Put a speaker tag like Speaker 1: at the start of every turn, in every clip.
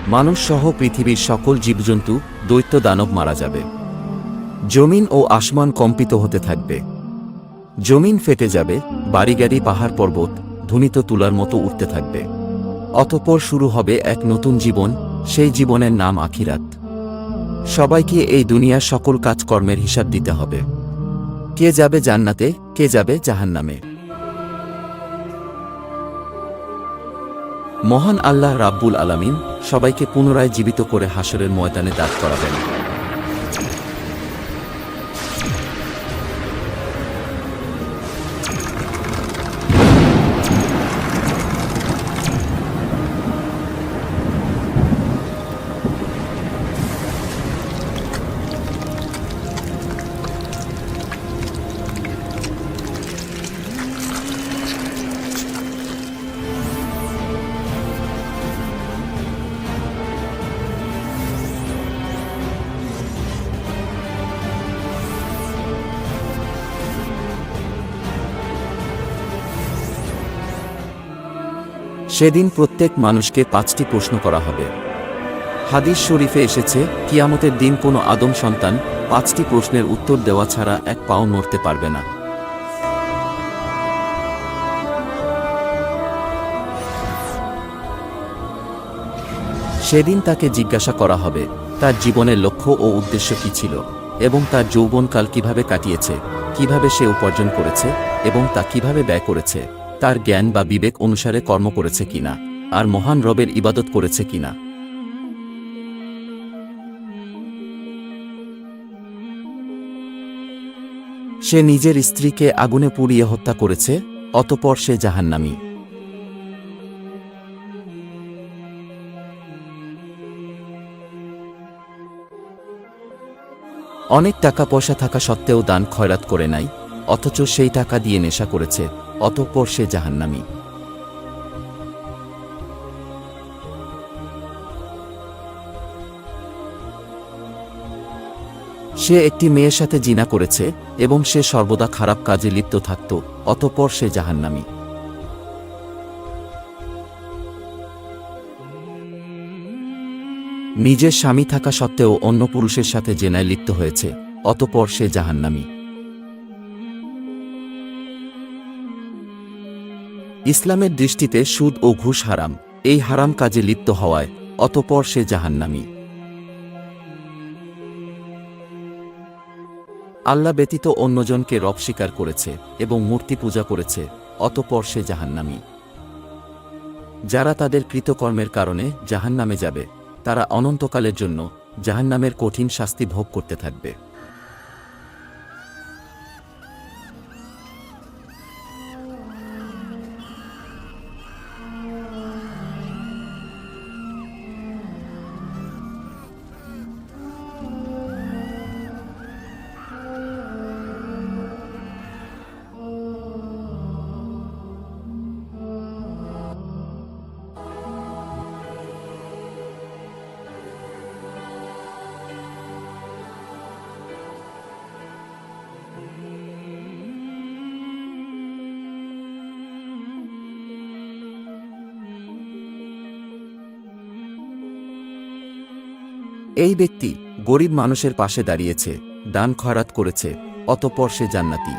Speaker 1: মানুষ সহ পৃথিবীর সকল জীবজন্তু, দৈত্য দানব মারা যাবে। জমিন ও আসমান কম্পিত হতে থাকবে। জমিন ফেটে যাবে, বাড়িগাড়ি পাহাড় পর্বত ধ্বনিত তুলার মতো উঠতে থাকবে। অতঃপর শুরু হবে এক নতুন জীবন, সেই জীবনের নাম আখিরাত। সবাইকে এই দুনিয়ার সকল কাজকর্মের হিসাব দিতে হবে। কে যাবে জান্নাতে, কে যাবে জাহান্নামে। মহান আল্লাহ রাব্বুল আলামিন সবাইকে পুনরায় জীবিত করে হাসরের ময়দানে দাঁড় করাবেন। সেদিন প্রত্যেক মানুষকে 5টি প্রশ্ন করা হবে। হাদিস শরীফে এসেছে, কিয়ামতের দিন কোনো আদম সন্তান 5টি প্রশ্নের উত্তর দেওয়া ছাড়া এক পাও নড়তে পারবে না। সেদিন তাকে জিজ্ঞাসা করা হবে তার জীবনের লক্ষ্য ও উদ্দেশ্য কী ছিল, এবং তার যৌবনকাল কিভাবে কাটিয়েছে, কিভাবে সে উপার্জন করেছে এবং তা কিভাবে ব্যয় করেছে, তার জ্ঞান বা বিবেক অনুসারে কর্ম করেছে কিনা, আর মহান রবের ইবাদত করেছে কিনা। সে নিজের স্ত্রীকে আগুনে পুড়িয়ে হত্যা করেছে, অতঃপর সে জাহান্নামী। অনেক টাকা পয়সা থাকা সত্ত্বেও দান খয়রাত করে নাই, অথচ সেই টাকা দিয়ে নেশা করেছে, অতঃপর সে জাহান্নামী। সে একটি মেয়ের সাথে জিনা করেছে এবং সে সর্বদা খারাপ কাজে লিপ্ত থাকত, অতঃপর সে জাহান্নামী। নিজের স্বামী থাকা সত্ত্বেও অন্য পুরুষের সাথে জেনায় লিপ্ত হয়েছে, অতঃপর সে জাহান্নামী। ইসলামের দৃষ্টিতে সুদ ও ঘুষ হারাম, এই হারাম কাজে লিপ্ত হওয়ায় অতঃপর সে জাহান্নামী। আল্লাহ ব্যতীত অন্যজনকে রব স্বীকার করেছে এবং মূর্তি পূজা করেছে, অতঃপর সে জাহান্নামী। যারা তাদের কৃতকর্মের কারণে জাহান্নামে যাবে, তারা অনন্তকালের জন্য জাহান্নামের কঠিন শাস্তি ভোগ করতে থাকবে। এই ব্যক্তি গরিব মানুষের পাশে দাঁড়িয়েছে, দান খয়রাত করেছে, অতঃপর সে জান্নাতি।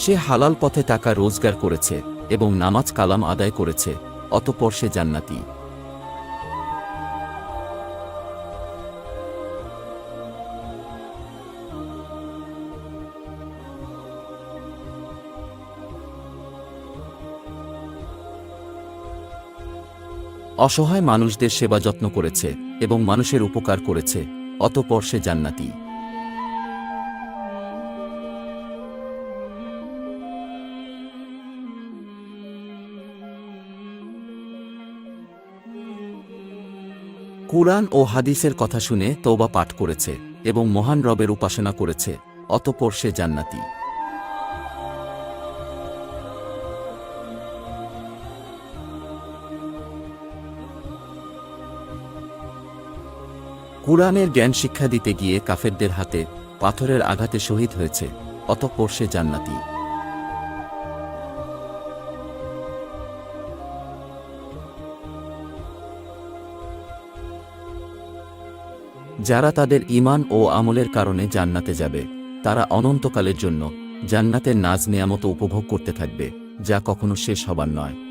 Speaker 1: সে হালাল পথে টাকা রোজগার করেছে এবং নামাজ কালাম আদায় করেছে, অতঃপর সে জান্নাতি। অসহায় মানুষদের সেবা যত্ন করেছে এবং মানুষের উপকার করেছে, অতঃপর সে জান্নাতি। কুরআন ও হাদিসের কথা শুনে তওবা পাঠ করেছে এবং মহান রবের উপাসনা করেছে, অতঃপর সে জান্নাতি। কুরআনের জ্ঞান শিক্ষা দিতে গিয়ে কাফেরদের হাতে পাথরের আঘাতে শহীদ হয়েছে, অতঃপর সে জান্নাতি। যারা তাদের ঈমান ও আমলের কারণে জান্নাতে যাবে, তারা অনন্তকালের জন্য জান্নাতের নাজ নেয়ামত উপভোগ করতে থাকবে, যা কখনো শেষ হবার নয়।